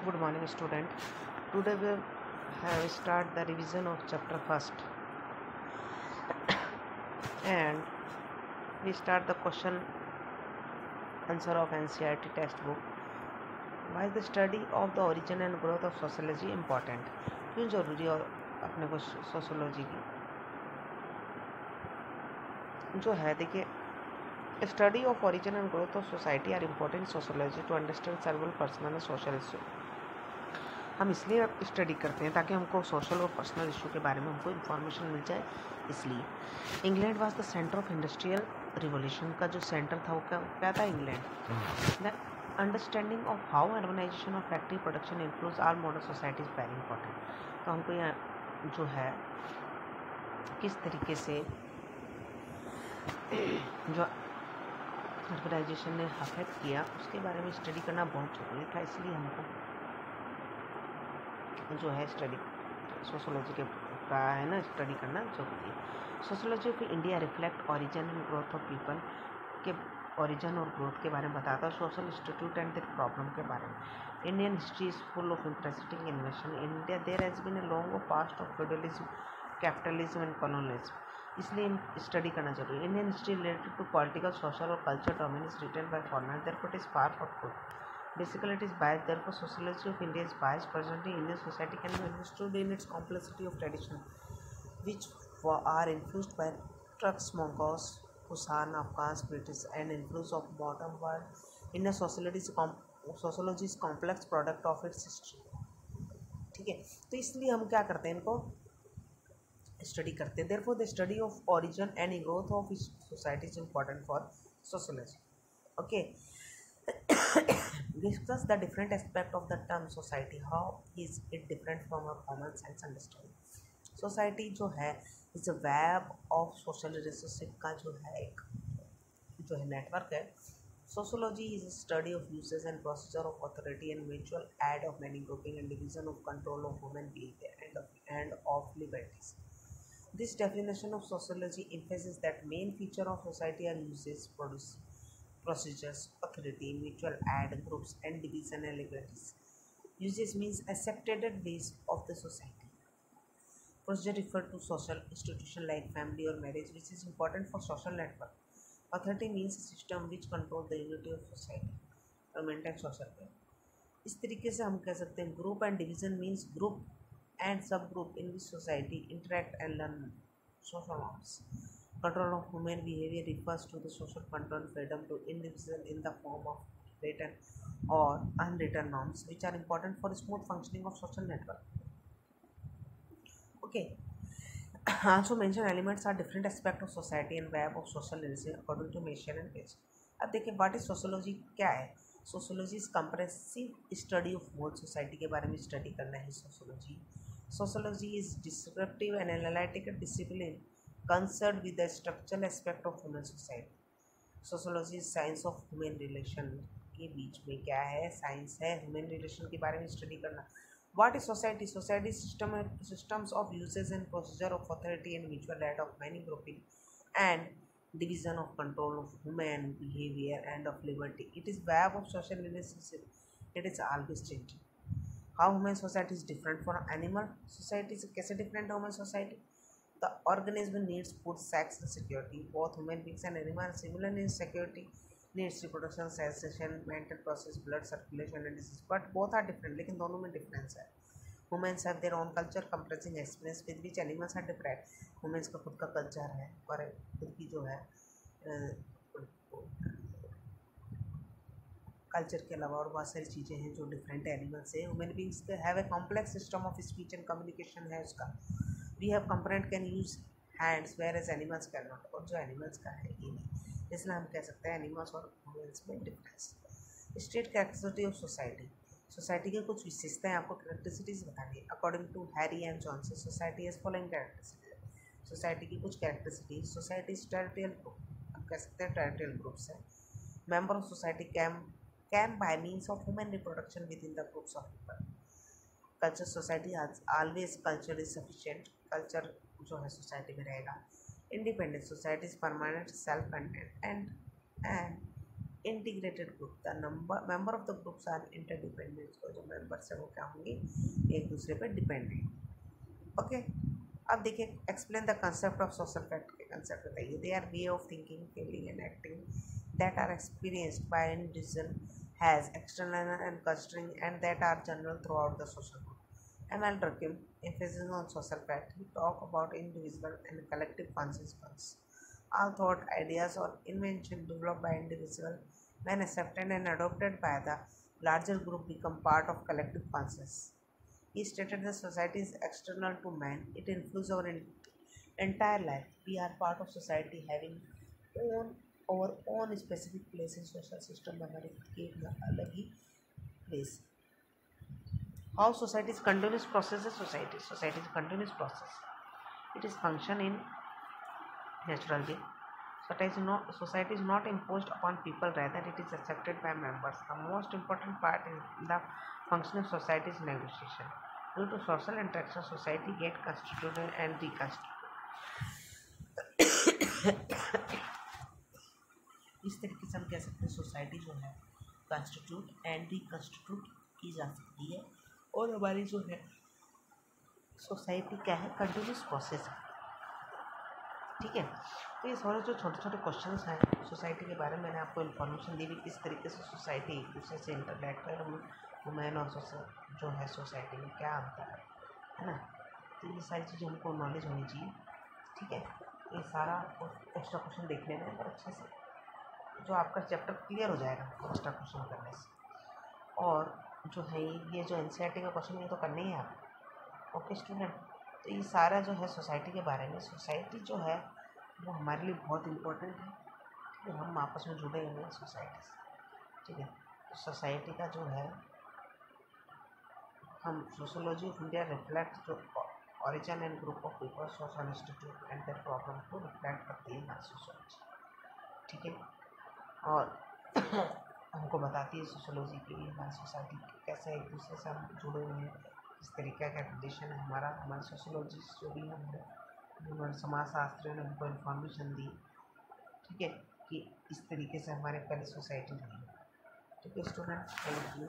Good morning, student. Today we have start the revision of chapter first, and we start the question answer of NCERT textbook. Why is the study of the origin and growth of sociology important? क्यों जरूरी और अपने को sociology की जो है देखिए study of origin and growth of society are important sociology to understand several personal and social issue. हम इसलिए स्टडी करते हैं ताकि हमको सोशल और पर्सनल इशू के बारे में हमको इन्फॉर्मेशन मिल जाए। इसलिए England was the centre of industrial revolution का जो सेंटर था वो क्या था England. The understanding of how urbanisation of factory production influence our modern society is very important. तो हमको यहाँ जो है किस तरीके से जो अर्बनाइजेशन ने अफेक्ट किया उसके बारे में स्टडी करना बहुत जरूरी था। इसलिए हमको जो है स्टडी सोशोलॉजी के का है ना स्टडी करना जरूरी है। Sociology of India reflect origin and growth of people के ओरिजिन और ग्रोथ के बारे में बताता है। Social institute and the problem के बारे में। Indian history is full of interesting invention. In India there has been a long past of feudalism, capitalism and colonialism. इसलिए स्टडी करना जरूरी है। Indian history related to political, social और culture domains written by foreigner, therefore it is far from good. Basically, it is biased. Therefore, sociology of India is biased. Presently, Indian society can be understood in its complexity of tradition, which are influenced by Turks, Mongols, Kusan, Afghans, British, and influence of modern world. Indian sociology is complex product of its history. ठीक है, तो इसलिए हम क्या करते हैं, इनको study करते हैं। Therefore, the study of origin and growth of society is important for sociology. Okay. Discuss the different aspect of the term society. How is it different from our common sense understanding? Society जो है is a web of social relationship का जो है एक जो है network है। Sociology is a study of uses and procedure of authority and mutual aid of many grouping and division of control of human behavior and of liberties. This definition of sociology emphasizes that main feature of society are uses, procedures, authority, mutual aid, groups, and division and liberties. Uses means accepted ways of the society. Procedure refer to social institution like family or marriage, which is important for social network. Authority means a system which control the unity of society or maintain social care. इस तरीके से हम कह सकते हैं group and division means group and sub group in which society interact and learn social norms. Control of human behavior refers to the social control freedom to individual in the form of written or unwritten norms which are important for smooth functioning of social network. Okay. Also mention elements are different aspect of society and web of social relations according to mission and page. अब देखिए what is sociology क्या है। Sociology is comprehensive study of whole society के बारे में study करना है sociology. Sociology is descriptive and analytical discipline concerned with the structural aspect of human society. Sociology science of human relation के बीच में क्या है, साइंस है ह्यूमन रिलेशन के बारे में स्टडी करना। What is society? Society systems of usages and procedure of authority and mutual aid of many grouping and division of control of human behavior and of liberty. It is web of social relationship. It is always changing. How human society is different from animal society? कैसे different है human society? The organism needs food, sex, and security. Both human beings and animals similar needs security, needs reproduction, sensation, mental process, blood circulation, and disease. But both are different. लेकिन दोनों में difference है। Humans have their own culture, comprising experience with which animals are different. Humans का खुद का culture है और खुद की जो है कल्चर के अलावा और बहुत सारी चीज़ें हैं जो डिफरेंट एनिमल से। Human beings have a complex system of speech and communication है उसका। We have component can use hands whereas animals can not, और जो एनिमल्स का है ये नहीं। इसलिए हम कह सकते हैं एनिमल्स और ह्यूमन्स में difference. State characteristic of society. Society की कुछ विशेषताएं आपको कैरेक्टरिस्टिक्स बतानी है। According to Harry and Johnson society is following characteristics. Society की कुछ कैरेक्टरिस्टिक्स। सोसाइटी टेरिटोरियल ग्रुप, हम कह सकते हैं टेरिटोरियल ग्रुप्स है। Member of society can by means of human reproduction within the groups of people. Culture society has always culture is sufficient. Culture जो है society में रहेगा। Independent society is permanent, self-contained and integrated group, the member of the groups are interdependent, तो जो members है वो क्या होंगे, एक दूसरे पर डिपेंडेंट। ओके, अब देखिए explain the concept of social fact के कंसेप्ट बताइए। They are way of thinking, feeling and acting that are experienced by an individual has external and constraining and that are general throughout the social group. ML Durkheim, emphasis on social fact, he talk about individual and collective consequences. All thought, ideas or invention developed by individual when accepted and adopted by the larger group become part of collective conscience. He stated that society is external to man, it influences our entire life. We are part of society having own our own specific place in social system में हमारे खुद की एक अलग ही place. How society is continuous process is society is continuous process. It is function in natural way. Society is not imposed upon people, rather it is accepted by members. The most important part in the functioning society is negotiation. Due to social interaction, society get constituted and reconstituted. इस तरीके से हम कह सकते हैं society जो है constitute and reconstitute की जा सकती है, और हमारी जो है सोसाइटी क्या है, कंटिन्यूस प्रोसेस है। ठीक है, तो ये सारे जो छोटे छोटे क्वेश्चंस हैं सोसाइटी के बारे में मैंने आपको इन्फॉर्मेशन दी भी, किस तरीके से सोसाइटी एक दूसरे से इंटरैक्ट है, वुमेन और जो है सोसाइटी में क्या अंतर है ना। तो ये सारी चीज़ें हमको नॉलेज होनी चाहिए। ठीक है, ये सारा एक्स्ट्रा क्वेश्चन देख लेना है अच्छे से, जो आपका चैप्टर क्लियर हो जाएगा एक्स्ट्रा क्वेश्चन करने से। और जो है ये जो एनसीईआरटी का क्वेश्चन ये तो करना ही है आप। ओके स्टूडेंट, तो ये सारा जो है सोसाइटी के बारे में, सोसाइटी जो है वो हमारे लिए बहुत इम्पोर्टेंट है कि हम आपस में जुड़े हुए हैं सोसाइटी से। ठीक है, तो सोसाइटी का जो है हम सोशोलॉजी ऑफ इंडिया रिफ्लेक्ट जो origin and group of people, social institute and their problem को रिफ्लेक्ट करती है सोशोलॉजी। ठीक है, और हमको बताती है सोशोलॉजी की हमारी सोसाइटी कैसे एक दूसरे से हम जुड़े हुए हैं, किस तरीके का रिलेशन है हमारा। हमारे सोशोलॉजिस्ट जो भी हम हमारे समाजशास्त्रियों ने हमको इन्फॉर्मेशन दी, ठीक है, कि इस तरीके से हमारे पहले सोसाइटी रही। ठीक है स्टूडेंट, थैंक यू।